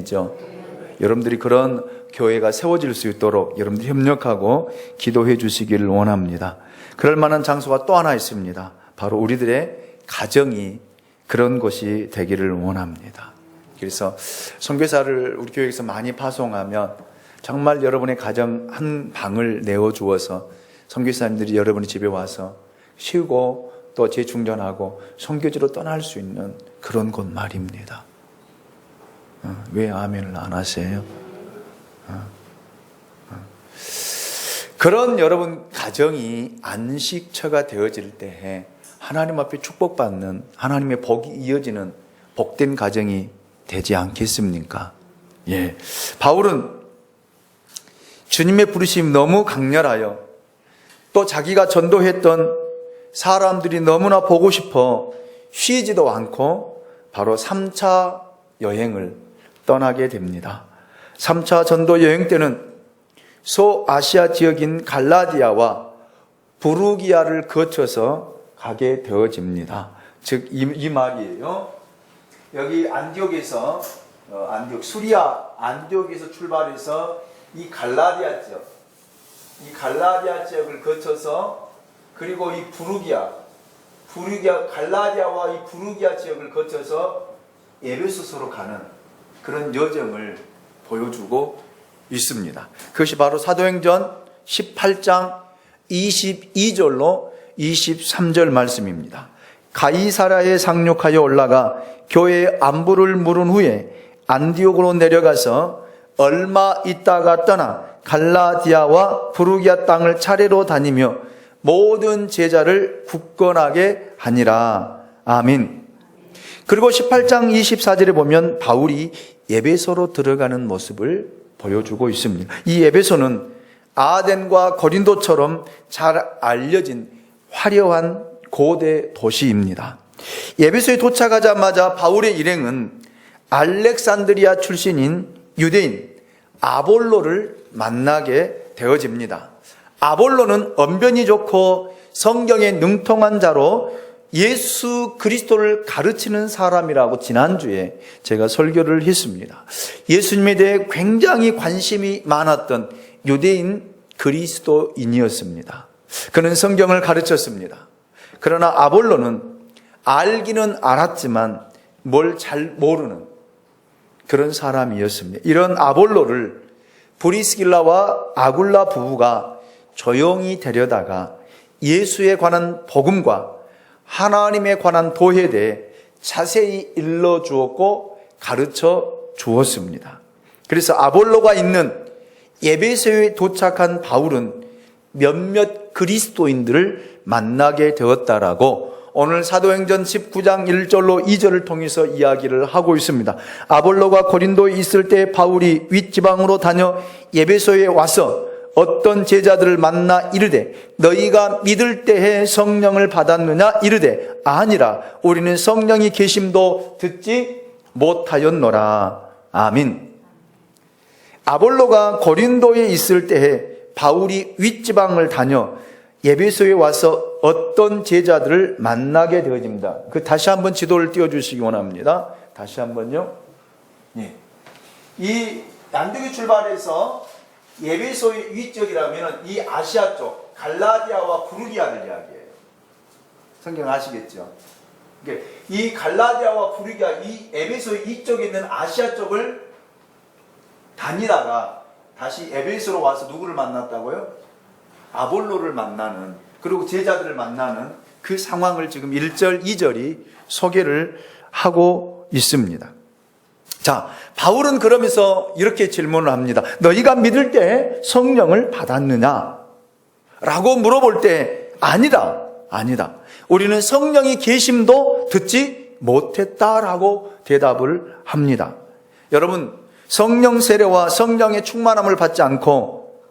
말씀이죠. 여러분들이 그런 교회가 세워질 수 있도록 여러분들이 협력하고 기도해 주시기를 원합니다. 그럴 만한 장소가 또 하나 있습니다. 바로 우리들의 가정이 그런 곳이 되기를 원합니다. 그래서 선교사를 우리 교회에서 많이 파송하면 정말 여러분의 가정 한 방을 내어주어서 선교사님들이 여러분의 집에 와서 쉬고 또 재충전하고 선교지로 떠날 수 있는 그런 곳 말입니다. 왜 아멘을 안 하세요? 그런 여러분 가정이 안식처가 되어질 때 하나님 앞에 축복받는 하나님의 복이 이어지는 복된 가정이 되지 않겠습니까? 예. 바울은 주님의 부르심이 너무 강렬하여 또 자기가 전도했던 사람들이 너무나 보고 싶어 쉬지도 않고 바로 3차 여행을 떠나게 됩니다. 3차 전도 여행 때는 소아시아 지역인 갈라디아와 부르기아를 거쳐서 가게 되어집니다. 즉 이 말이에요. 여기 안디옥에서 수리아 안디옥에서 출발해서 이 갈라디아 지역을 거쳐서 그리고 이 갈라디아와 이 부르기아 지역을 거쳐서 에베소서로 가는 그런 여정을 보여주고 있습니다. 그것이 바로 사도행전 18장 22절로 23절 말씀입니다. 가이사라에 상륙하여 올라가 교회의 안부를 물은 후에 안디옥으로 내려가서 얼마 있다가 떠나 갈라디아와 부르기아 땅을 차례로 다니며 모든 제자를 굳건하게 하니라. 아멘. 그리고 18장 24절에 보면 바울이 에베소로 들어가는 모습을 보여주고 있습니다. 이 에베소는 아덴과 고린도처럼 잘 알려진 화려한 고대 도시입니다. 에베소에 도착하자마자 바울의 일행은 알렉산드리아 출신인 유대인 아볼로를 만나게 되어집니다. 아볼로는 언변이 좋고 성경에 능통한 자로 예수 그리스도를 가르치는 사람이라고 지난주에 제가 설교를 했습니다. 예수님에 대해 굉장히 관심이 많았던 유대인 그리스도인이었습니다. 그는 성경을 가르쳤습니다. 그러나 아볼로는 알기는 알았지만 뭘 잘 모르는 그런 사람이었습니다. 이런 아볼로를 브리스길라와 아굴라 부부가 조용히 데려다가 예수에 관한 복음과 하나님에 관한 도에 대해 자세히 일러주었고 가르쳐 주었습니다. 그래서 아볼로가 있는 에베소에 도착한 바울은 몇몇 그리스도인들을 만나게 되었다라고 오늘 사도행전 19장 1절로 2절을 통해서 이야기를 하고 있습니다. 아볼로가 고린도에 있을 때 바울이 윗지방으로 다녀 에베소에 와서 어떤 제자들을 만나 이르되 너희가 믿을 때에 성령을 받았느냐 이르되 아니라 우리는 성령이 계심도 듣지 못하였노라. 아멘. 아볼로가 고린도에 있을 때에 바울이 윗지방을 다녀 에베소에 와서 어떤 제자들을 만나게 되어집니다. 다시 한번 지도를 띄워주시기 원합니다. 다시 한번요. 예. 이 안디옥에 출발해서 에베소의 위쪽이라면 이 아시아 쪽 갈라디아와 부르기아를 이야기해요. 성경 아시겠죠? 이 갈라디아와 부르기아 이 에베소의 이쪽에 있는 아시아 쪽을 다니다가 다시 에베소로 와서 누구를 만났다고요? 아볼로를 만나는 그리고 제자들을 만나는 그 상황을 지금 1절 2절이 소개를 하고 있습니다. 자, 바울은 그러면서 이렇게 질문을 합니다. 너희가 믿을 때 성령을 받았느냐? 라고 물어볼 때 아니다. 우리는 성령이 계심도 듣지 못했다라고 대답을 합니다. 여러분, 성령 세례와 성령의 충만함을 받지 않고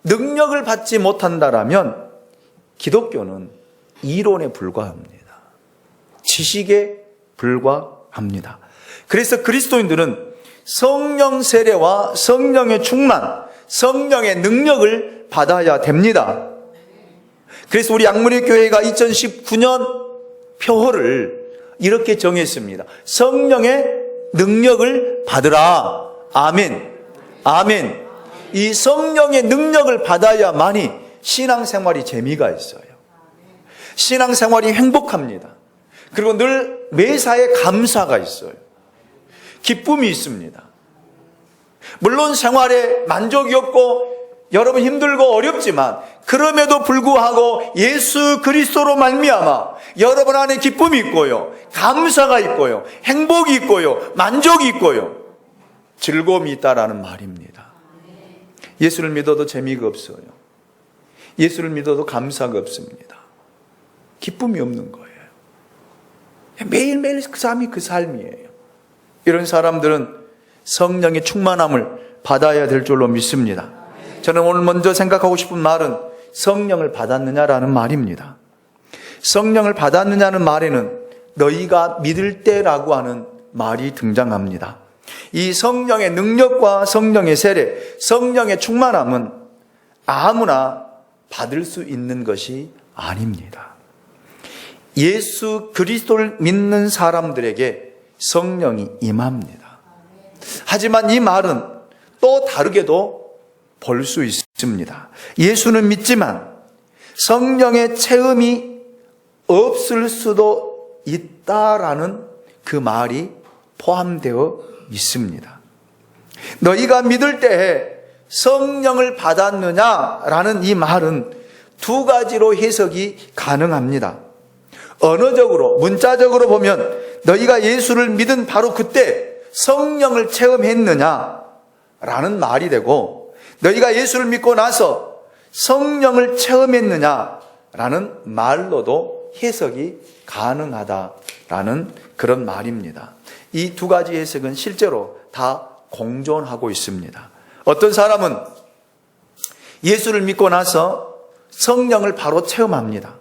능력을 받지 못한다라면 기독교는 이론에 불과합니다. 지식에 불과합니다. 그래서 그리스도인들은 성령 세례와 성령의 충만, 성령의 능력을 받아야 됩니다. 그래서 우리 양문의 교회가 2019년 표어를 이렇게 정했습니다. 성령의 능력을 받으라. 아멘. 아멘. 이 성령의 능력을 받아야만이 신앙생활이 재미가 있어요. 신앙생활이 행복합니다. 그리고 늘 매사에 감사가 있어요. 기쁨이 있습니다. 물론 생활에 만족이 없고 여러분 힘들고 어렵지만 그럼에도 불구하고 예수 그리스도로 말미암아 여러분 안에 기쁨이 있고요, 감사가 있고요, 행복이 있고요, 만족이 있고요, 즐거움이 있다라는 말입니다. 예수를 믿어도 재미가 없어요. 예수를 믿어도 감사가 없습니다. 기쁨이 없는 거예요. 매일매일 그 삶이 그 삶이에요. 이런 사람들은 성령의 충만함을 받아야 될 줄로 믿습니다. 저는 오늘 먼저 생각하고 싶은 말은 성령을 받았느냐라는 말입니다. 성령을 받았느냐는 말에는 너희가 믿을 때라고 하는 말이 등장합니다. 이 성령의 능력과 성령의 세례, 성령의 충만함은 아무나 받을 수 있는 것이 아닙니다. 예수 그리스도를 믿는 사람들에게 성령이 임합니다. 하지만 이 말은 또 다르게도 볼 수 있습니다. 예수는 믿지만 성령의 체험이 없을 수도 있다라는 그 말이 포함되어 있습니다. 너희가 믿을 때에 성령을 받았느냐라는 이 말은 두 가지로 해석이 가능합니다. 언어적으로, 문자적으로 보면 너희가 예수를 믿은 바로 그때 성령을 체험했느냐라는 말이 되고, 너희가 예수를 믿고 나서 성령을 체험했느냐라는 말로도 해석이 가능하다라는 그런 말입니다. 이 두 가지 해석은 실제로 다 공존하고 있습니다. 어떤 사람은 예수를 믿고 나서 성령을 바로 체험합니다.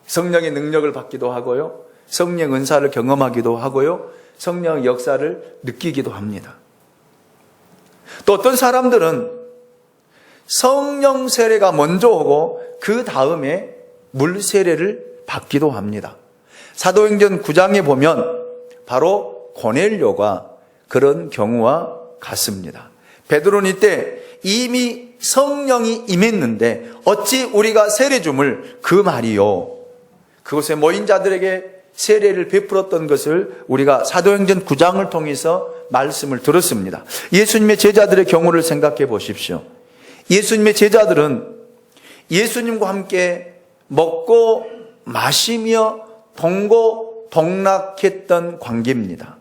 성령의 능력을 받기도 하고요, 성령 은사를 경험하기도 하고요, 성령의 역사를 느끼기도 합니다. 또 어떤 사람들은 성령 세례가 먼저 오고 그 다음에 물 세례를 받기도 합니다. 사도행전 9장에 보면 바로 고넬료가 그런 경우와 같습니다. 베드로는 이때 이미 성령이 임했는데 어찌 우리가 세례 줌을 그 말이요. 그곳에 모인 자들에게 세례를 베풀었던 것을 우리가 사도행전 9장을 통해서 말씀을 들었습니다. 예수님의 제자들의 경우를 생각해 보십시오. 예수님의 제자들은 예수님과 함께 먹고 마시며 동고동락했던 관계입니다.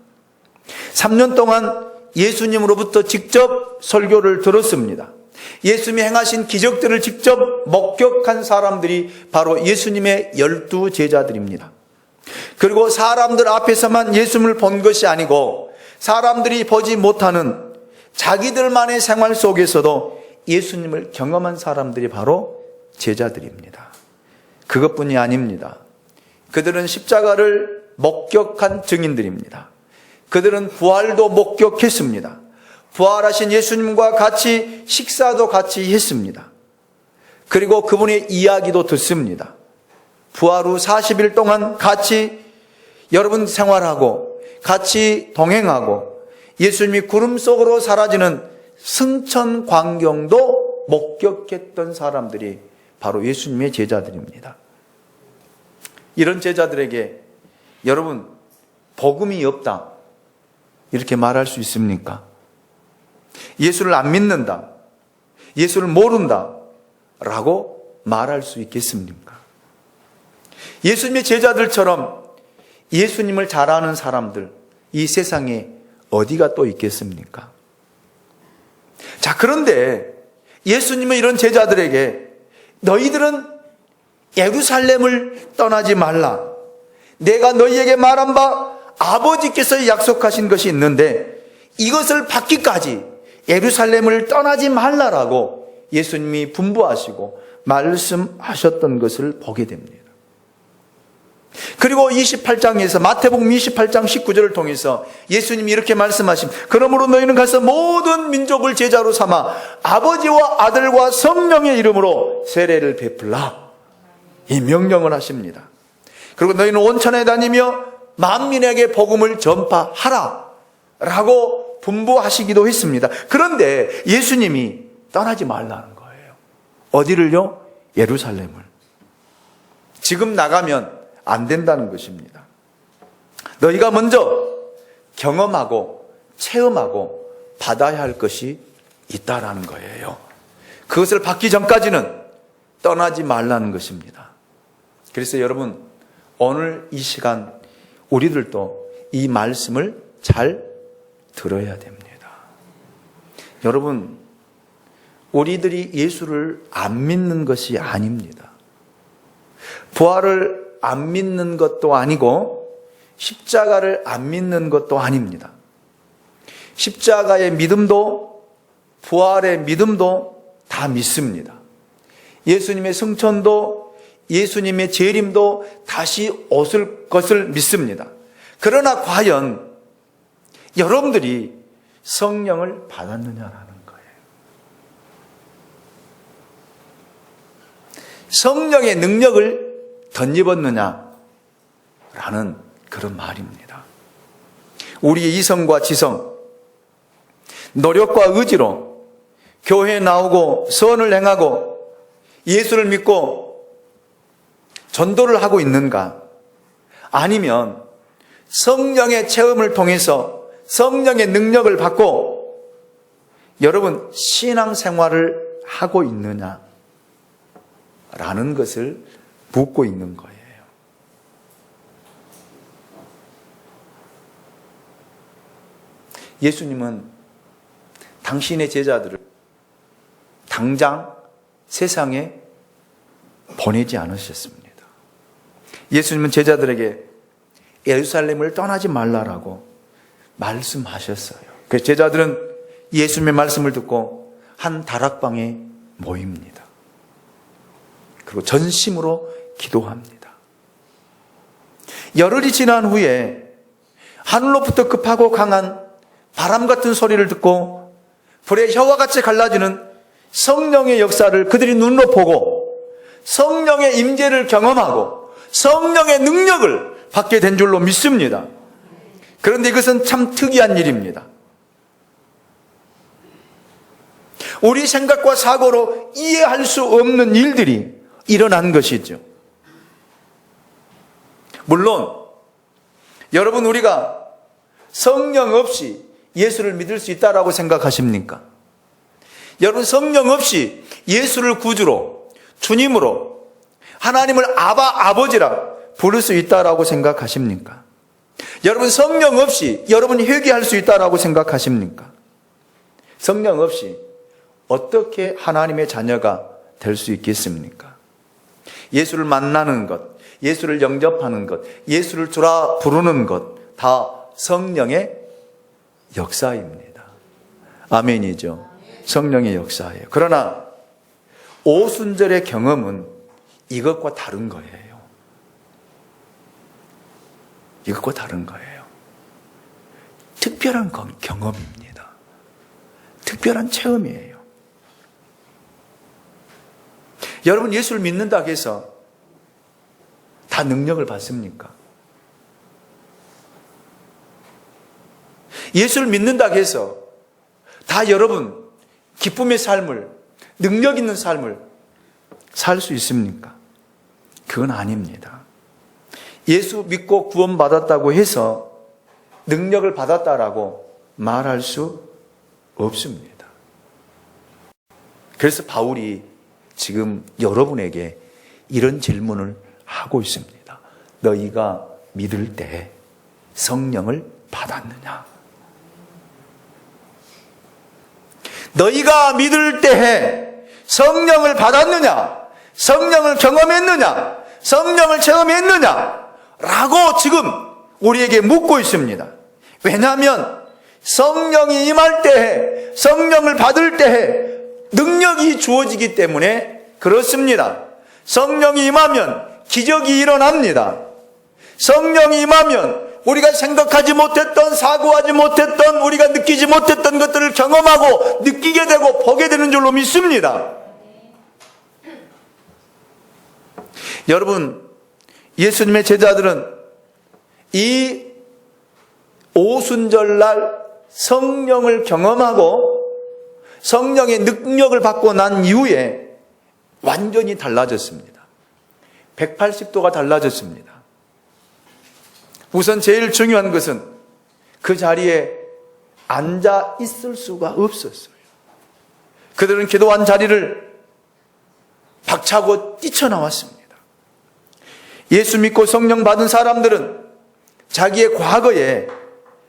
3년 동안 예수님으로부터 직접 설교를 들었습니다. 예수님이 행하신 기적들을 직접 목격한 사람들이 바로 예수님의 12 제자들입니다. 그리고 사람들 앞에서만 예수님을 본 것이 아니고 사람들이 보지 못하는 자기들만의 생활 속에서도 예수님을 경험한 사람들이 바로 제자들입니다. 그것뿐이 아닙니다. 그들은 십자가를 목격한 증인들입니다. 그들은 부활도 목격했습니다. 부활하신 예수님과 같이 식사도 같이 했습니다. 그리고 그분의 이야기도 듣습니다. 부활 후 40일 동안 같이 여러분 생활하고 같이 동행하고 예수님이 구름 속으로 사라지는 승천 광경도 목격했던 사람들이 바로 예수님의 제자들입니다. 이런 제자들에게 여러분 복음이 없다 이렇게 말할 수 있습니까? 예수를 안 믿는다, 예수를 모른다 라고 말할 수 있겠습니까? 예수님의 제자들처럼 예수님을 잘 아는 사람들 이 세상에 어디가 또 있겠습니까? 자, 그런데 예수님은 이런 제자들에게 너희들은 예루살렘을 떠나지 말라. 내가 너희에게 말한 바 아버지께서 약속하신 것이 있는데 이것을 받기까지 예루살렘을 떠나지 말라라고 예수님이 분부하시고 말씀하셨던 것을 보게 됩니다. 그리고 28장에서 마태복음 28장 19절을 통해서 예수님이 이렇게 말씀하십니다. 그러므로 너희는 가서 모든 민족을 제자로 삼아 아버지와 아들과 성령의 이름으로 세례를 베풀라. 이 명령을 하십니다. 그리고 너희는 온천에 다니며 만민에게 복음을 전파하라. 라고 분부하시기도 했습니다. 그런데 예수님이 떠나지 말라는 거예요. 어디를요? 예루살렘을. 지금 나가면 안 된다는 것입니다. 너희가 먼저 경험하고 체험하고 받아야 할 것이 있다라는 거예요. 그것을 받기 전까지는 떠나지 말라는 것입니다. 그래서 여러분, 오늘 이 시간 우리들도 이 말씀을 잘 들어야 됩니다. 여러분, 우리들이 예수를 안 믿는 것이 아닙니다. 부활을 안 믿는 것도 아니고 십자가를 안 믿는 것도 아닙니다. 십자가의 믿음도 부활의 믿음도 다 믿습니다. 예수님의 승천도 예수님의 재림도 다시 오실 것을 믿습니다. 그러나 과연 여러분들이 성령을 받았느냐라는 거예요. 성령의 능력을 덧입었느냐라는 그런 말입니다. 우리의 이성과 지성, 노력과 의지로 교회에 나오고 선을 행하고 예수를 믿고 전도를 하고 있는가? 아니면 성령의 체험을 통해서 성령의 능력을 받고 여러분 신앙생활을 하고 있느냐? 라는 것을 묻고 있는 거예요. 예수님은 당신의 제자들을 당장 세상에 보내지 않으셨습니다. 예수님은 제자들에게 예루살렘을 떠나지 말라라고 말씀하셨어요. 그래서 제자들은 예수님의 말씀을 듣고 한 다락방에 모입니다. 그리고 전심으로 기도합니다. 열흘이 지난 후에 하늘로부터 급하고 강한 바람 같은 소리를 듣고 불의 혀와 같이 갈라지는 성령의 역사를 그들이 눈으로 보고 성령의 임재를 경험하고 성령의 능력을 받게 된 줄로 믿습니다. 그런데 이것은 참 특이한 일입니다. 우리 생각과 사고로 이해할 수 없는 일들이 일어난 것이죠. 물론 여러분, 우리가 성령 없이 예수를 믿을 수 있다라고 생각하십니까? 여러분, 성령 없이 예수를 구주로, 주님으로, 하나님을 아버지라 부를 수 있다라고 생각하십니까? 여러분, 성령 없이 여러분이 회개할 수 있다라고 생각하십니까? 성령 없이 어떻게 하나님의 자녀가 될 수 있겠습니까? 예수를 만나는 것, 예수를 영접하는 것, 예수를 주라 부르는 것, 다 성령의 역사입니다. 아멘이죠. 성령의 역사예요. 그러나 오순절의 경험은 이것과 다른 거예요. 이것과 다른 거예요. 특별한 경험입니다. 특별한 체험이에요. 여러분, 예수를 믿는다고 해서 다 능력을 받습니까? 예수를 믿는다고 해서 다 여러분 기쁨의 삶을, 능력 있는 삶을 살 수 있습니까? 그건 아닙니다. 예수 믿고 구원받았다고 해서 능력을 받았다라고 말할 수 없습니다. 그래서 바울이 지금 여러분에게 이런 질문을 하고 있습니다. 너희가 믿을 때 성령을 받았느냐? 너희가 믿을 때에 성령을 받았느냐? 성령을 경험했느냐? 성령을 체험했느냐? 라고 지금 우리에게 묻고 있습니다. 왜냐하면 성령이 임할 때에, 성령을 받을 때에 능력이 주어지기 때문에 그렇습니다. 성령이 임하면 기적이 일어납니다. 성령이 임하면 우리가 생각하지 못했던, 사고하지 못했던, 우리가 느끼지 못했던 것들을 경험하고 느끼게 되고 보게 되는 줄로 믿습니다. 여러분, 예수님의 제자들은 이 오순절날 성령을 경험하고 성령의 능력을 받고 난 이후에 완전히 달라졌습니다. 180도가 달라졌습니다. 우선 제일 중요한 것은 그 자리에 앉아 있을 수가 없었어요. 그들은 기도한 자리를 박차고 뛰쳐나왔습니다. 예수 믿고 성령 받은 사람들은 자기의 과거에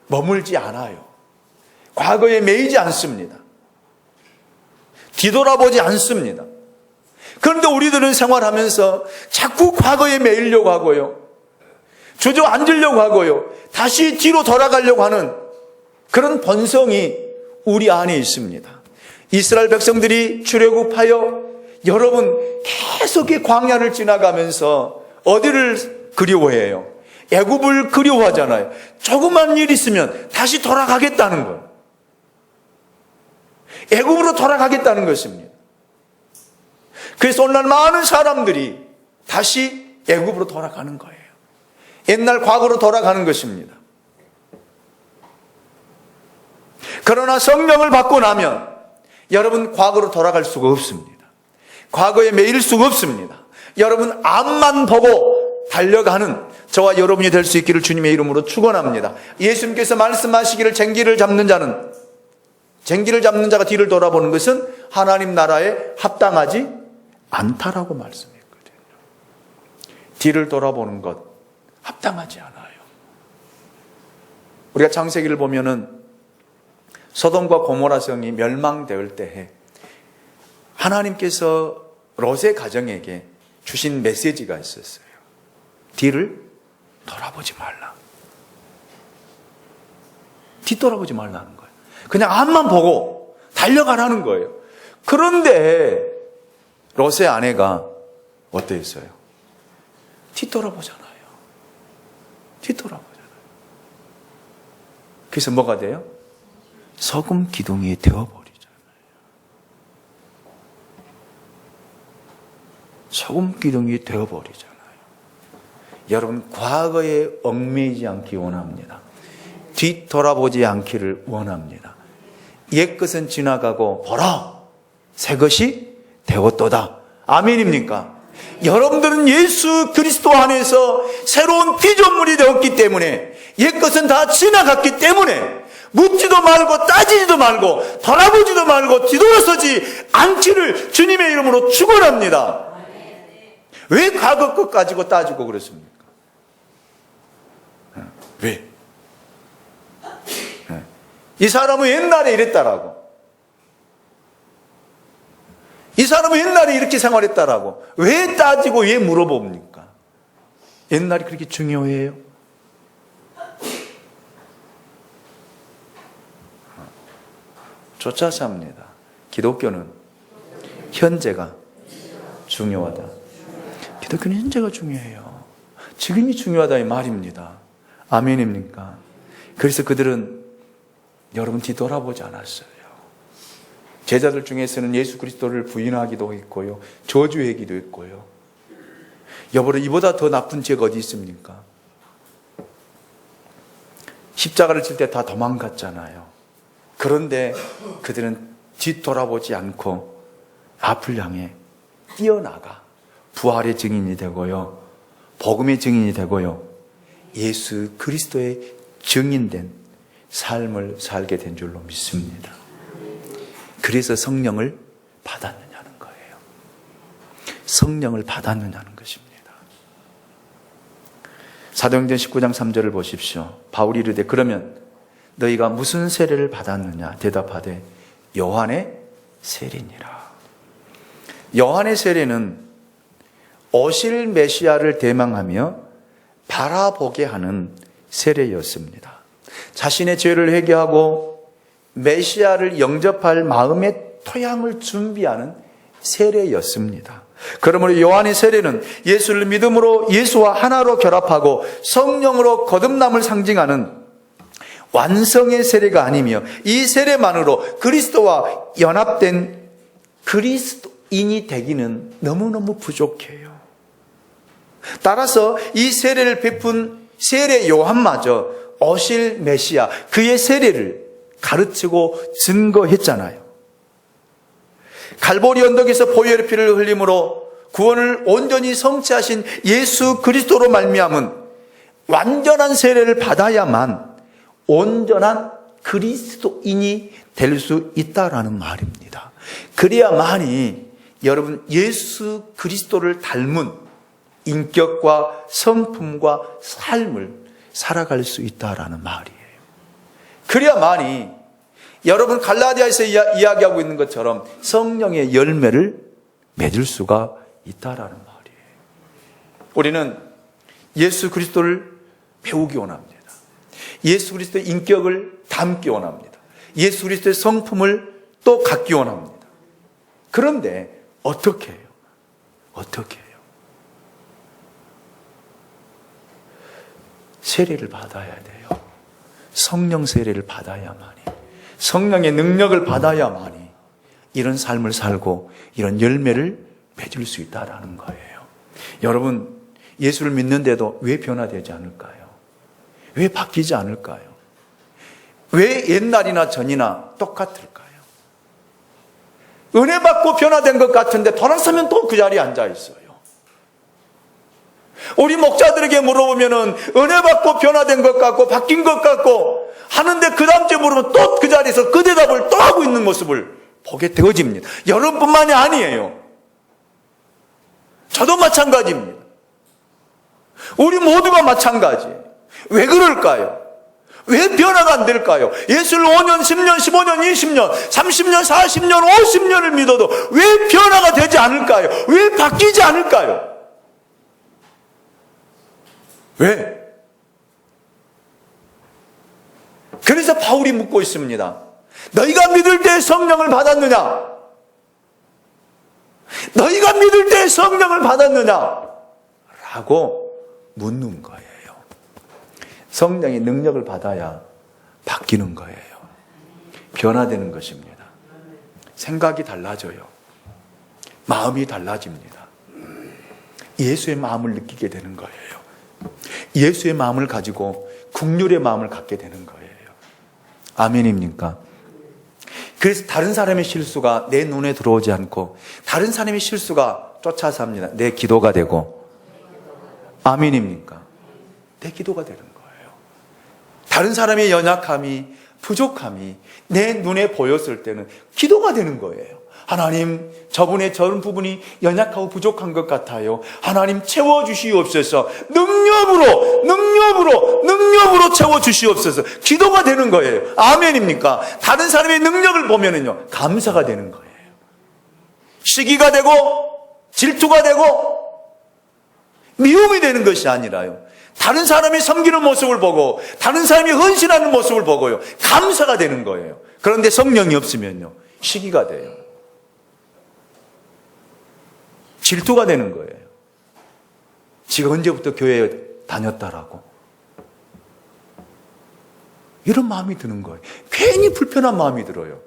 머물지 않아요. 과거에 매이지 않습니다. 뒤돌아보지 않습니다. 그런데 우리들은 생활하면서 자꾸 과거에 매이려고 하고요. 주저앉으려고 하고요. 다시 뒤로 돌아가려고 하는 그런 본성이 우리 안에 있습니다. 이스라엘 백성들이 출애굽하여 여러분 계속 이 광야를 지나가면서 어디를 그리워해요? 애굽을 그리워하잖아요. 조그만 일 있으면 다시 돌아가겠다는 거예요. 애굽으로 돌아가겠다는 것입니다. 그래서 오늘날 많은 사람들이 다시 애굽으로 돌아가는 거예요. 옛날 과거로 돌아가는 것입니다. 그러나 성령을 받고 나면 여러분 과거로 돌아갈 수가 없습니다. 과거에 매일 수가 없습니다. 여러분 앞만 보고 달려가는 저와 여러분이 될 수 있기를 주님의 이름으로 축원합니다. 예수님께서 말씀하시기를 쟁기를 잡는 자가 뒤를 돌아보는 것은 하나님 나라에 합당하지 않다라고 말씀했거든요. 뒤를 돌아보는 것 합당하지 않아요. 우리가 창세기를 보면은 소돔과 고모라 성이 멸망될 때에 하나님께서 롯의 가정에게 주신 메시지가 있었어요. 뒤를 돌아보지 말라. 뒤돌아보지 말라는 거예요. 그냥 앞만 보고 달려가라는 거예요. 그런데 롯의 아내가 어땠어요? 뒤돌아보잖아요. 뒤돌아보잖아요. 그래서 뭐가 돼요? 소금 기둥이 되어버리잖아요. 소금 기둥이 되어버리잖아요. 여러분 과거에 얽매이지 않기 원합니다. 뒤돌아보지 않기를 원합니다. 옛것은 지나가고 보라 새 것이 되었도다. 아멘입니까? 여러분들은 예수 그리스도 안에서 새로운 피조물이 되었기 때문에 옛것은 다 지나갔기 때문에 묻지도 말고 따지지도 말고 돌아보지도 말고 뒤돌아서지 않기를 주님의 이름으로 축원합니다. 왜 과거 것 가지고 따지고 그렇습니까? 왜? 이 사람은 옛날에 이랬다라고. 이 사람은 옛날에 이렇게 생활했다라고. 왜 따지고 왜 물어봅니까? 옛날이 그렇게 중요해요? 쫓아 삽니다. 기독교는 현재가 중요하다. 기독교는 현재가 중요해요. 지금이 중요하다 이 말입니다. 아멘입니까? 그래서 그들은 여러분 뒤돌아보지 않았어요. 제자들 중에서는 예수 그리스도를 부인하기도 했고요. 저주하기도 했고요. 여러분 이보다 더 나쁜 죄가 어디 있습니까? 십자가를 칠 때 다 도망갔잖아요. 그런데 그들은 뒤돌아보지 않고 앞을 향해 뛰어나가 부활의 증인이 되고요. 복음의 증인이 되고요. 예수 그리스도의 증인된 삶을 살게 된 줄로 믿습니다. 그래서 성령을 받았느냐는 거예요. 성령을 받았느냐는 것입니다. 사도행전 19장 3절을 보십시오. 바울이 이르되 그러면 너희가 무슨 세례를 받았느냐? 대답하되 요한의 세례니라. 요한의 세례는 오실 메시아를 대망하며 바라보게 하는 세례였습니다. 자신의 죄를 회개하고 메시아를 영접할 마음의 토양을 준비하는 세례였습니다. 그러므로 요한의 세례는 예수를 믿음으로 예수와 하나로 결합하고 성령으로 거듭남을 상징하는 완성의 세례가 아니며 이 세례만으로 그리스도와 연합된 그리스도인이 되기는 너무너무 부족해요. 따라서 이 세례를 베푼 세례 요한마저 오실 메시아 그의 세례를 가르치고 증거했잖아요. 갈보리 언덕에서 보혈의 피를 흘림으로 구원을 온전히 성취하신 예수 그리스도로 말미암은 완전한 세례를 받아야만 온전한 그리스도인이 될 수 있다라는 말입니다. 그래야만이 여러분 예수 그리스도를 닮은 인격과 성품과 삶을 살아갈 수 있다라는 말이에요. 그래야만이 여러분 갈라디아에서 이야기하고 있는 것처럼 성령의 열매를 맺을 수가 있다라는 말이에요. 우리는 예수 그리스도를 배우기 원합니다. 예수 그리스도의 인격을 담기 원합니다. 예수 그리스도의 성품을 또 갖기 원합니다. 그런데 어떻게 해요? 어떻게 해요? 세례를 받아야 돼요. 성령 세례를 받아야만이, 성령의 능력을 받아야만이 이런 삶을 살고 이런 열매를 맺을 수 있다라는 거예요. 여러분, 예수를 믿는데도 왜 변화되지 않을까요? 왜 바뀌지 않을까요? 왜 옛날이나 전이나 똑같을까요? 은혜 받고 변화된 것 같은데 돌아서면 또 그 자리에 앉아 있어요. 우리 목자들에게 물어보면은 은혜 받고 변화된 것 같고 바뀐 것 같고 하는데 그 다음 주에 물어보면 또 그 자리에서 그 대답을 또 하고 있는 모습을 보게 되어집니다. 여러분뿐만이 아니에요. 저도 마찬가지입니다. 우리 모두가 마찬가지예요. 왜 그럴까요? 왜 변화가 안 될까요? 예수를 5년, 10년, 15년, 20년, 30년, 40년, 50년을 믿어도 왜 변화가 되지 않을까요? 왜 바뀌지 않을까요? 왜? 그래서 바울이 묻고 있습니다. 너희가 믿을 때 성령을 받았느냐? 너희가 믿을 때 성령을 받았느냐? 라고 묻는 거예요. 성령의 능력을 받아야 바뀌는 거예요. 변화되는 것입니다. 생각이 달라져요. 마음이 달라집니다. 예수의 마음을 느끼게 되는 거예요. 예수의 마음을 가지고 긍휼의 마음을 갖게 되는 거예요. 아멘입니까? 그래서 다른 사람의 실수가 내 눈에 들어오지 않고 다른 사람의 실수가 쫓아서 합니다. 내 기도가 되고. 아멘입니까? 내 기도가 되는 거예요. 다른 사람의 연약함이, 부족함이 내 눈에 보였을 때는 기도가 되는 거예요. 하나님, 저분의 저런 부분이 연약하고 부족한 것 같아요. 하나님 채워주시옵소서. 능력으로 채워주시옵소서. 기도가 되는 거예요. 아멘입니까? 다른 사람의 능력을 보면은요, 감사가 되는 거예요. 시기가 되고, 질투가 되고, 미움이 되는 것이 아니라요. 다른 사람이 섬기는 모습을 보고, 다른 사람이 헌신하는 모습을 보고요, 감사가 되는 거예요. 그런데 성령이 없으면요, 시기가 돼요. 질투가 되는 거예요. 지가 언제부터 교회에 다녔다라고. 이런 마음이 드는 거예요. 괜히 불편한 마음이 들어요.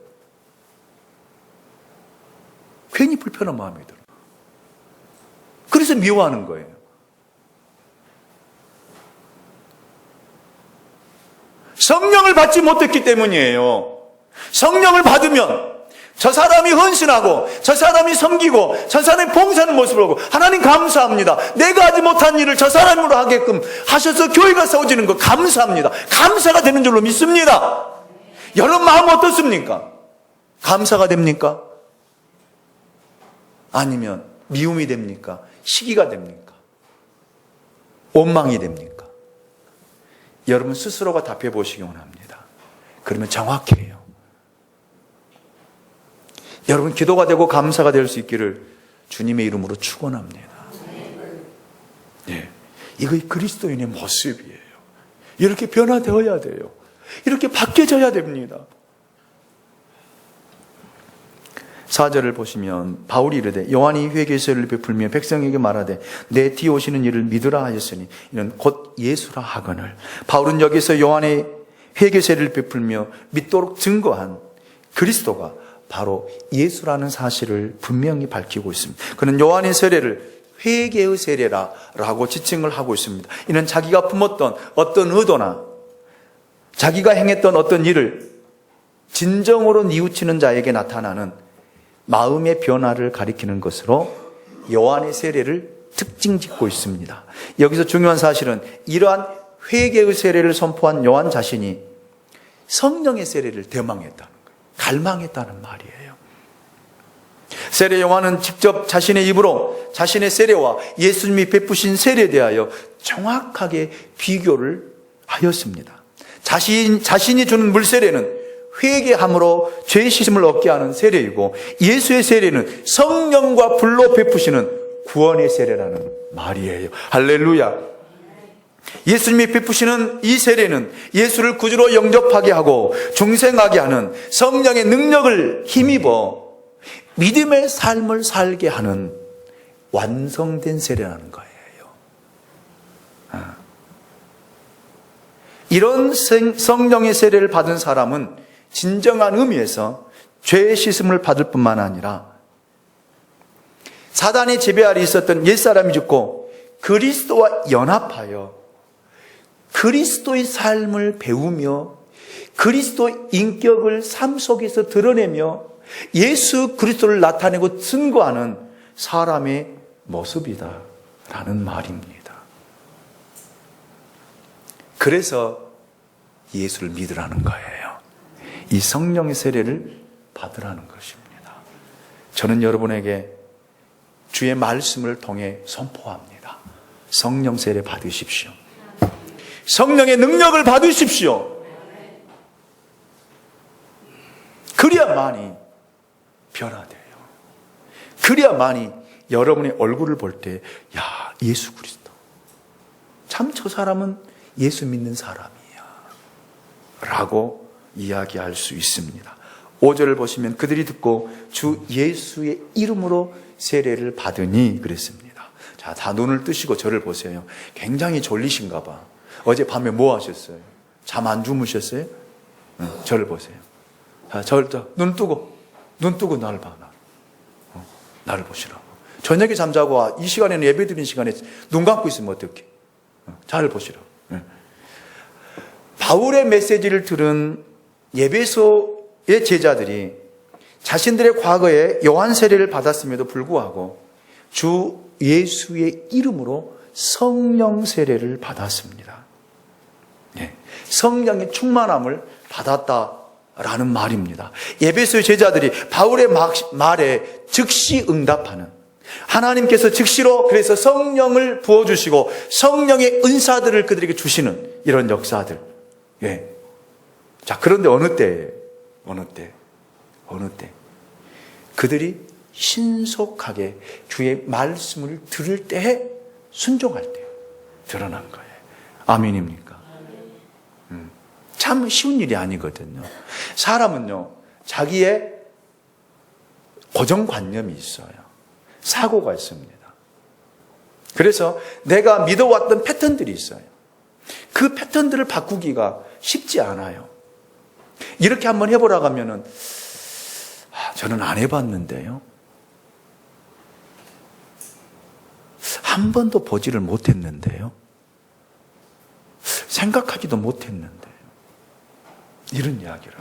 괜히 불편한 마음이 들어요. 그래서 미워하는 거예요. 성령을 받지 못했기 때문이에요. 성령을 받으면 저 사람이 헌신하고 저 사람이 섬기고 저 사람이 봉사하는 모습을 보고 하나님 감사합니다. 내가 하지 못한 일을 저 사람으로 하게끔 하셔서 교회가 세워지는 거 감사합니다. 감사가 되는 줄로 믿습니다. 여러분 마음 어떻습니까? 감사가 됩니까? 아니면 미움이 됩니까? 시기가 됩니까? 원망이 됩니까? 여러분 스스로가 답해 보시기 원합니다. 그러면 정확해요. 여러분 기도가 되고 감사가 될 수 있기를 주님의 이름으로 축원합니다. 네, 이거 그리스도인의 모습이에요. 이렇게 변화되어야 돼요. 이렇게 바뀌어져야 됩니다. 4절을 보시면 바울이 이르되 요한이 회개세를 베풀며 백성에게 말하되 내 뒤에 오시는 이를 믿으라 하였으니 이는 곧 예수라 하거늘. 바울은 여기서 요한의 회개세를 베풀며 믿도록 증거한 그리스도가 바로 예수라는 사실을 분명히 밝히고 있습니다. 그는 요한의 세례를 회개의 세례라고 지칭을 하고 있습니다. 이는 자기가 품었던 어떤 의도나 자기가 행했던 어떤 일을 진정으로 뉘우치는 자에게 나타나는 마음의 변화를 가리키는 것으로 요한의 세례를 특징 짓고 있습니다. 여기서 중요한 사실은 이러한 회개의 세례를 선포한 요한 자신이 성령의 세례를 대망했다는 거예요. 갈망했다는 말이에요. 세례 요한은 직접 자신의 입으로 자신의 세례와 예수님이 베푸신 세례에 대하여 정확하게 비교를 하였습니다. 자신이 주는 물세례는 회개함으로 죄 씻음을 얻게 하는 세례이고, 예수의 세례는 성령과 불로 베푸시는 구원의 세례라는 말이에요. 할렐루야. 예수님이 베푸시는 이 세례는 예수를 구주로 영접하게 하고 중생하게 하는 성령의 능력을 힘입어 믿음의 삶을 살게 하는 완성된 세례라는 거예요. 이런 성령의 세례를 받은 사람은 진정한 의미에서 죄의 씻음을 받을 뿐만 아니라 사단의 지배 아래 있었던 옛사람이 죽고 그리스도와 연합하여 그리스도의 삶을 배우며 그리스도의 인격을 삶 속에서 드러내며 예수 그리스도를 나타내고 증거하는 사람의 모습이다라는 말입니다. 그래서 예수를 믿으라는 거예요. 이 성령의 세례를 받으라는 것입니다. 저는 여러분에게 주의 말씀을 통해 선포합니다. 성령 세례 받으십시오. 성령의 능력을 받으십시오. 그래야만이 변화돼요. 그래야만이 여러분의 얼굴을 볼 때, 야, 예수 그리스도. 참 저 사람은 예수 믿는 사람이야. 라고 이야기할 수 있습니다. 5절을 보시면 그들이 듣고 주 예수의 이름으로 세례를 받으니 그랬습니다. 자, 다 눈을 뜨시고 저를 보세요. 굉장히 졸리신가 봐. 어젯밤에 뭐 하셨어요? 잠 안 주무셨어요? 저를 보세요. 자, 눈 뜨고 나를 봐. 나를 보시라고. 저녁에 잠자고 이 시간에는 예배 드리는 시간에 눈 감고 있으면 어떡해? 잘 보시라고. 바울의 메시지를 들은 예배소의 제자들이 자신들의 과거에 요한 세례를 받았음에도 불구하고 주 예수의 이름으로 성령 세례를 받았습니다. 성령의 충만함을 받았다라는 말입니다. 예배소의 제자들이 바울의 말에 즉시 응답하는, 하나님께서 즉시로 그래서 성령을 부어주시고 성령의 은사들을 그들에게 주시는 이런 역사들. 자, 그런데 어느 때 그들이 신속하게 주의 말씀을 들을 때에 순종할 때 드러난 거예요. 아멘입니까? 참 쉬운 일이 아니거든요. 사람은요, 자기의 고정관념이 있어요. 사고가 있습니다. 그래서 내가 믿어왔던 패턴들이 있어요. 그 패턴들을 바꾸기가 쉽지 않아요. 이렇게 한번 해보라고 하면은, 저는 안 해봤는데요. 한 번도 보지를 못했는데요. 생각하지도 못했는데요. 이런 이야기를.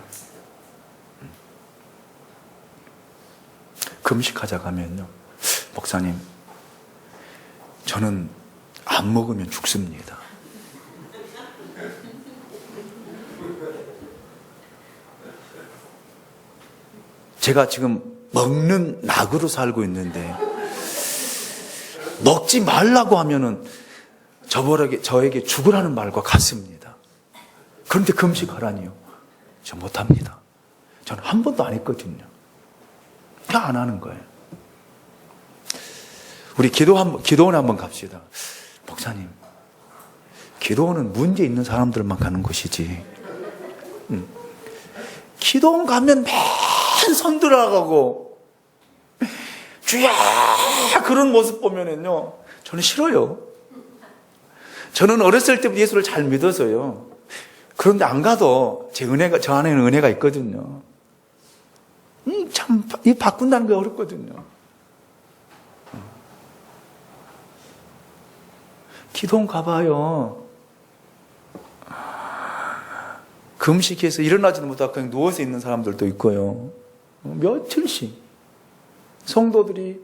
금식하자고 하면요. 목사님, 저는 안 먹으면 죽습니다. 제가 지금 먹는 낙으로 살고 있는데 먹지 말라고 하면은 저에게 죽으라는 말과 같습니다. 그런데 금식하라니요? 저 못합니다. 저는 한 번도 안 했거든요. 그냥 안 하는 거예요. 우리 기도원 한번 갑시다. 목사님, 기도원은 문제 있는 사람들만 가는 곳이지. 기도원 가면 맨 손 들어가고 주야 그런 모습 보면은요, 저는 싫어요. 저는 어렸을 때부터 예수를 잘 믿어서요. 그런데 안 가도 저 안에는 은혜가 있거든요. 참, 이 바꾼다는 게 어렵거든요. 기도원 가봐요. 금식해서 일어나지도 못하고 그냥 누워서 있는 사람들도 있고요. 며칠씩 성도들이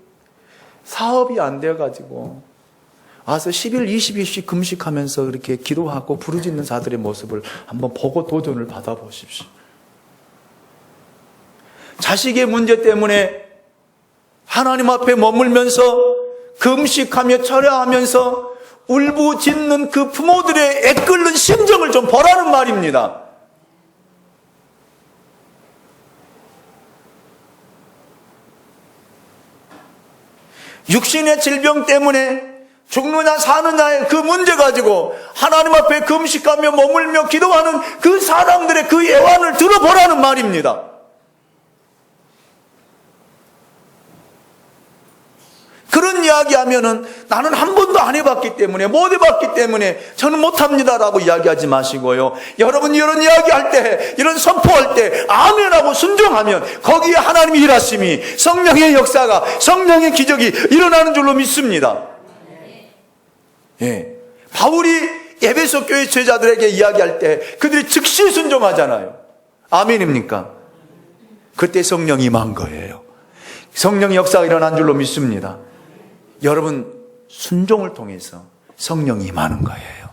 사업이 안 돼가지고 와서 10일, 20일씩 금식하면서 이렇게 기도하고 부르짖는 자들의 모습을 한번 보고 도전을 받아보십시오. 자식의 문제 때문에 하나님 앞에 머물면서 금식하며 철야하면서 울부짖는 그 부모들의 애끓는 심정을 좀 보라는 말입니다. 육신의 질병 때문에 죽느냐 사느냐의 그 문제 가지고 하나님 앞에 금식하며 머물며 기도하는 그 사람들의 그 애환을 들어보라는 말입니다. 그런 이야기 하면은 나는 한 번도 안 해봤기 때문에, 못 해봤기 때문에 저는 못합니다라고 이야기하지 마시고요. 여러분 이런 이야기 할 때, 이런 선포할 때 아멘하고 순종하면 거기에 하나님의 일하심이, 성령의 역사가, 성령의 기적이 일어나는 줄로 믿습니다. 예. 바울이 에베소 교회 제자들에게 이야기할 때 그들이 즉시 순종하잖아요. 아멘입니까? 그때 성령이 임한 거예요. 성령의 역사가 일어난 줄로 믿습니다. 여러분 순종을 통해서 성령이 임하는 거예요.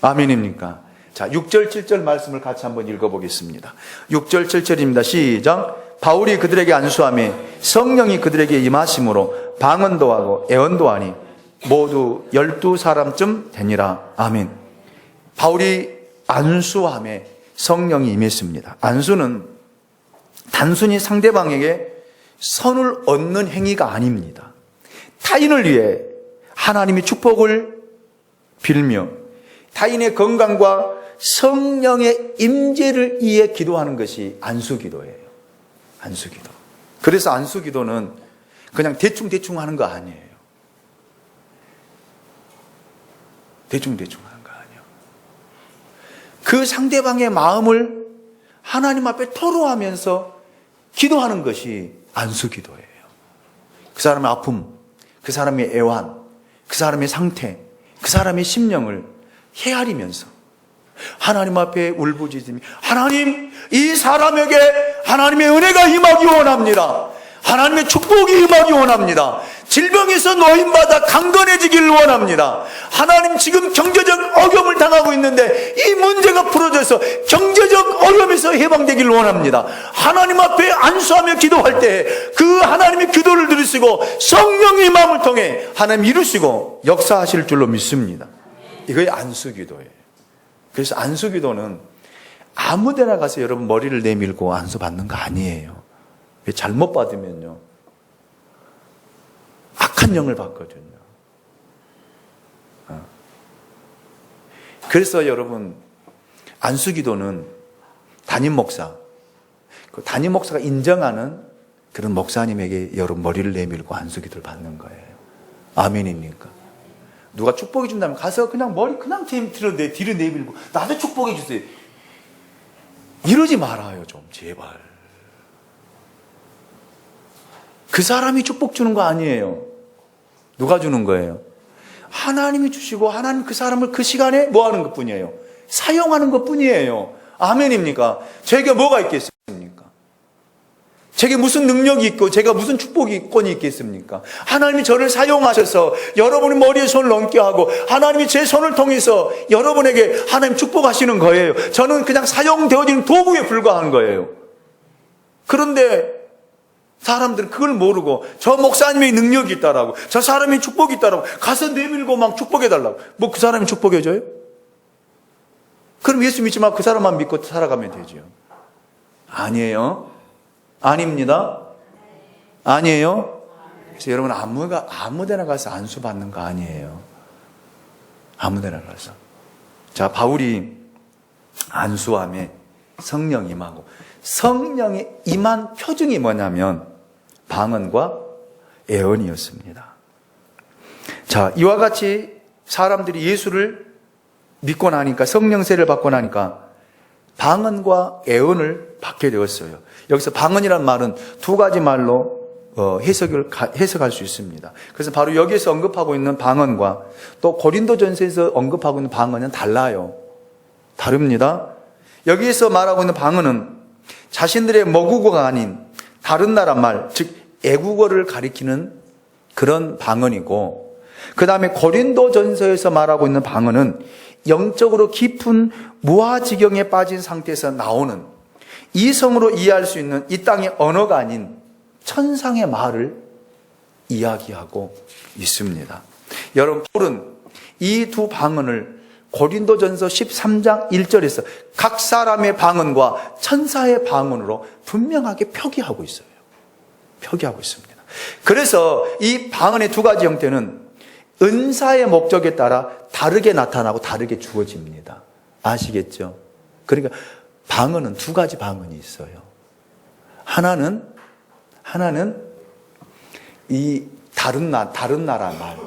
아멘입니까? 자, 6절 7절 말씀을 같이 한번 읽어보겠습니다. 6절 7절입니다. 시작. 바울이 그들에게 안수하며 성령이 그들에게 임하심으로 방언도 하고 애언도 하니 모두 12사람쯤 되니라. 아멘. 바울이 안수함에 성령이 임했습니다. 안수는 단순히 상대방에게 선을 얻는 행위가 아닙니다. 타인을 위해 하나님의 축복을 빌며 타인의 건강과 성령의 임재를 위해 기도하는 것이 안수기도예요. 안수기도. 그래서 안수기도는 그냥 대충 하는 거 아니에요. 대충 하는 거 아니에요. 그 상대방의 마음을 하나님 앞에 토로하면서 기도하는 것이 안수기도예요. 그 사람의 아픔, 그 사람의 애환, 그 사람의 상태, 그 사람의 심령을 헤아리면서 하나님 앞에 울부짖으며 하나님, 이 사람에게 하나님의 은혜가 임하기 원합니다. 하나님의 축복이 임하기 원합니다. 질병에서 노인받아 강건해지기를 원합니다. 하나님 지금 경제적 어려움을 당하고 있는데 이 문제가 풀어져서 경제적 어려움에서 해방되기를 원합니다. 하나님 앞에 안수하며 기도할 때 그 하나님의 기도를 들으시고 성령의 마음을 통해 하나님 이루시고 역사하실 줄로 믿습니다. 이거의 안수기도예요. 그래서 안수기도는 아무데나 가서 여러분 머리를 내밀고 안수 받는 거 아니에요. 왜 잘못 받으면요 악한 영을 받거든요. 그래서 여러분 안수기도는 담임 목사, 그 담임 목사가 인정하는 그런 목사님에게 여러분 머리를 내밀고 안수기도를 받는 거예요. 아멘입니까? 누가 축복해 준다면 가서 그냥 머리 그냥 뒤로 내밀고 나도 축복해 주세요. 이러지 말아요 좀 제발. 그 사람이 축복 주는 거 아니에요. 누가 주는 거예요? 하나님이 주시고 하나님 그 사람을 그 시간에 뭐 하는 것 뿐이에요? 사용하는 것 뿐이에요. 아멘입니까? 제게 뭐가 있겠습니까? 제게 무슨 능력이 있고 제가 무슨 축복권이 있겠습니까? 하나님이 저를 사용하셔서 여러분의 머리에 손을 얹게 하고 하나님이 제 손을 통해서 여러분에게 하나님 축복하시는 거예요. 저는 그냥 사용되어지는 도구에 불과한 거예요. 그런데 사람들은 그걸 모르고 저 목사님의 능력이 있다라고 저 사람의 축복이 있다라고 가서 내밀고 막 축복해달라고. 뭐 그 사람이 축복해줘요? 그럼 예수 믿지 말고 그 사람만 믿고 살아가면 되죠. 아니에요. 아닙니다. 아니에요. 그래서 여러분 아무데나 가서 안수 받는 거 아니에요. 아무데나 가서. 자, 바울이 안수함에 성령 임하고 성령의 임한 표징이 뭐냐면 방언과 애언이었습니다. 자, 이와 같이 사람들이 예수를 믿고 나니까 성령세를 받고 나니까 방언과 애언을 받게 되었어요. 여기서 방언이란 말은 두 가지 말로 해석할 수 있습니다. 그래서 바로 여기에서 언급하고 있는 방언과 또 고린도전서에서 언급하고 있는 방언은 달라요. 다릅니다. 여기에서 말하고 있는 방언은 자신들의 모국어가 아닌 다른 나라 말, 즉 애국어를 가리키는 그런 방언이고, 그 다음에 고린도전서에서 말하고 있는 방언은 영적으로 깊은 무아지경에 빠진 상태에서 나오는 이성으로 이해할 수 있는 이 땅의 언어가 아닌 천상의 말을 이야기하고 있습니다. 여러분, 바울은 이 두 방언을 고린도전서 13장 1절에서 각 사람의 방언과 천사의 방언으로 분명하게 표기하고 있어요. 표기하고 있습니다. 그래서 이 방언의 두 가지 형태는 은사의 목적에 따라 다르게 나타나고 다르게 주어집니다. 아시겠죠? 그러니까 방언은 두 가지 방언이 있어요. 하나는 이 다른 나라 말,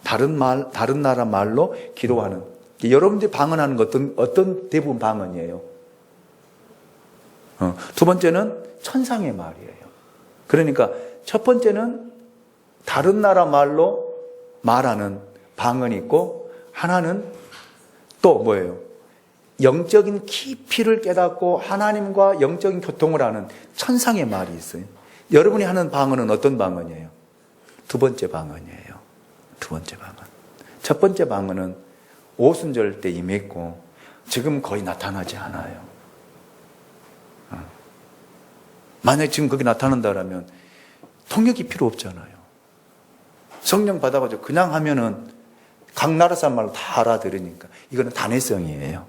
다른 나라 말로 기도하는. 여러분들이 방언하는 것 어떤 대부분 방언이에요? 두 번째는 천상의 말이에요. 그러니까 첫 번째는 다른 나라 말로 말하는 방언이 있고, 하나는 또 뭐예요? 영적인 깊이를 깨닫고 하나님과 영적인 교통을 하는 천상의 말이 있어요. 여러분이 하는 방언은 어떤 방언이에요? 두 번째 방언이에요. 두 번째 방언. 첫 번째 방언은 오순절 때 임했고 지금 거의 나타나지 않아요. 만약에 지금 거기 나타난다면 통역이 필요 없잖아요. 성령 받아가지고 그냥 하면은 각 나라 사람 말로 다 알아들으니까 이거는 단회성이에요.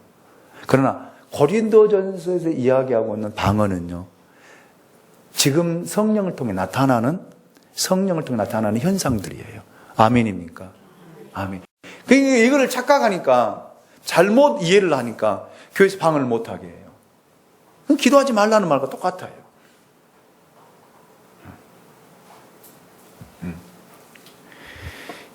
그러나 고린도전서에서 이야기하고 있는 방언은요, 지금 성령을 통해 나타나는 현상들이에요. 아멘입니까? 아멘. 그러니까 이거를 착각하니까, 잘못 이해를 하니까 교회에서 방언을 못하게 해요. 기도하지 말라는 말과 똑같아요.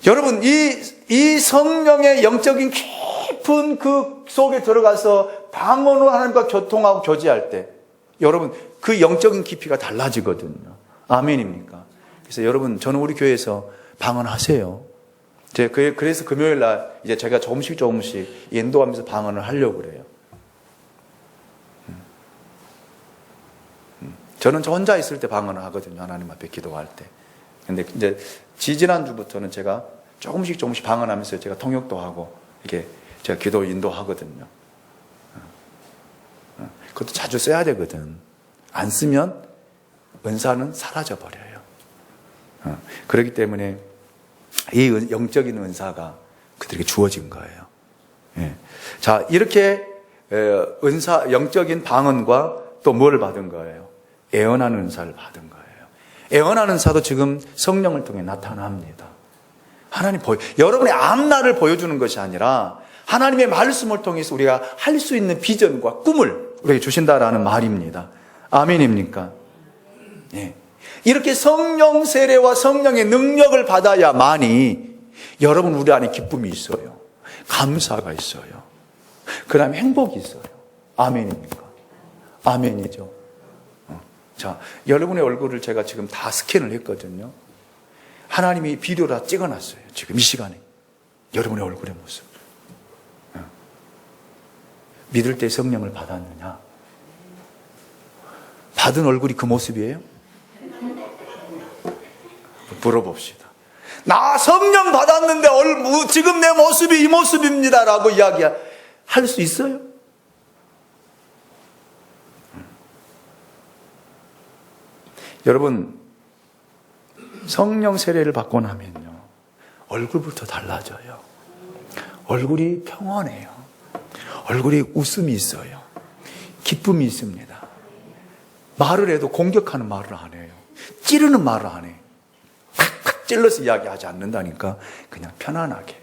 여러분, 이 성령의 영적인 깊은 그 속에 들어가서 방언으로 하나님과 교통하고 교제할 때, 여러분, 그 영적인 깊이가 달라지거든요. 아멘입니까? 그래서 여러분, 저는 우리 교회에서 방언하세요. 그래서 금요일 날 이제 제가 조금씩 인도하면서 방언을 하려고 그래요. 저는 저 혼자 있을 때 방언을 하거든요. 하나님 앞에 기도할 때. 근데 이제 지지난주부터는 제가 조금씩 방언하면서 제가 통역도 하고 이렇게 제가 기도 인도하거든요. 그것도 자주 써야 되거든. 안 쓰면 은사는 사라져 버려요. 그렇기 때문에 이 영적인 은사가 그들에게 주어진 거예요. 자, 이렇게 영적인 방언과 또 뭘 받은 거예요? 애언하는 은사를 받은 거예요. 애언하는 은사도 지금 성령을 통해 나타납니다. 여러분의 앞날을 보여주는 것이 아니라 하나님의 말씀을 통해서 우리가 할 수 있는 비전과 꿈을 우리에게 주신다라는 말입니다. 아멘입니까? 예. 이렇게 성령 세례와 성령의 능력을 받아야만이 여러분 우리 안에 기쁨이 있어요. 감사가 있어요. 그 다음에 행복이 있어요. 아멘입니까? 아멘이죠. 자, 여러분의 얼굴을 제가 지금 다 스캔을 했거든요. 하나님이 비디오로 다 찍어놨어요. 지금 이 시간에. 여러분의 얼굴의 모습. 믿을 때 성령을 받았느냐? 받은 얼굴이 그 모습이에요? 물어봅시다. 나 성령 받았는데 지금 내 모습이 이 모습입니다 라고 이야기할 수 있어요? 여러분, 성령 세례를 받고 나면요, 얼굴부터 달라져요. 얼굴이 평온해요. 얼굴이 웃음이 있어요. 기쁨이 있습니다. 말을 해도 공격하는 말을 안 해요. 찌르는 말을 안 해요. 팍팍 찔러서 이야기하지 않는다니까. 그냥 편안하게.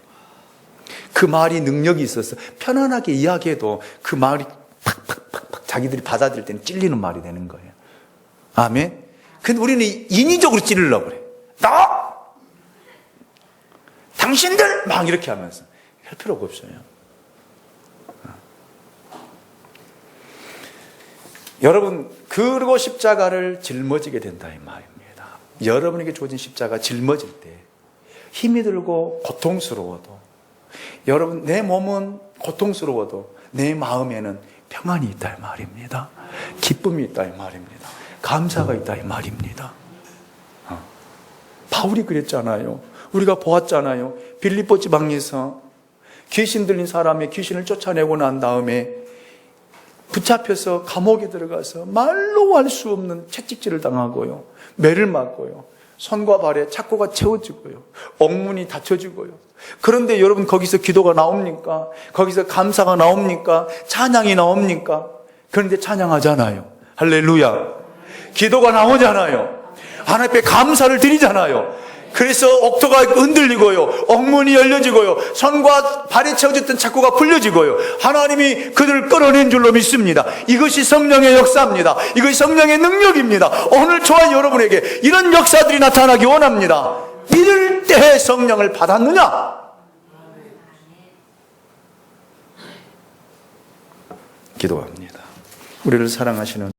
그 말이 능력이 있어서 편안하게 이야기해도 그 말이 팍팍팍팍 자기들이 받아들일 때는 찔리는 말이 되는 거예요. 아멘. 근데 우리는 인위적으로 찌르려고 그래. 나! 당신들! 막 이렇게 하면서. 할 필요가 없어요. 여러분, 그리고 십자가를 짊어지게 된다 이 말입니다. 여러분에게 주어진 십자가 짊어질 때 힘이 들고 고통스러워도, 여러분 내 몸은 고통스러워도 내 마음에는 평안이 있다 이 말입니다. 기쁨이 있다 이 말입니다. 감사가 있다 이 말입니다. 바울이 그랬잖아요. 우리가 보았잖아요. 빌립보 지방에서 귀신 들린 사람의 귀신을 쫓아내고 난 다음에 붙잡혀서 감옥에 들어가서 말로 할 수 없는 채찍질을 당하고요. 매를 맞고요. 손과 발에 착고가 채워지고요. 옥문이 닫혀지고요. 그런데 여러분 거기서 기도가 나옵니까? 거기서 감사가 나옵니까? 찬양이 나옵니까? 그런데 찬양하잖아요. 할렐루야. 기도가 나오잖아요. 하나님 앞에 감사를 드리잖아요. 그래서 옥토가 흔들리고요. 옥문이 열려지고요. 손과 발에 채워졌던 착고가 풀려지고요. 하나님이 그들을 끌어낸 줄로 믿습니다. 이것이 성령의 역사입니다. 이것이 성령의 능력입니다. 오늘 저와 여러분에게 이런 역사들이 나타나기 원합니다. 믿을 때 성령을 받았느냐? 기도합니다. 우리를 사랑하시는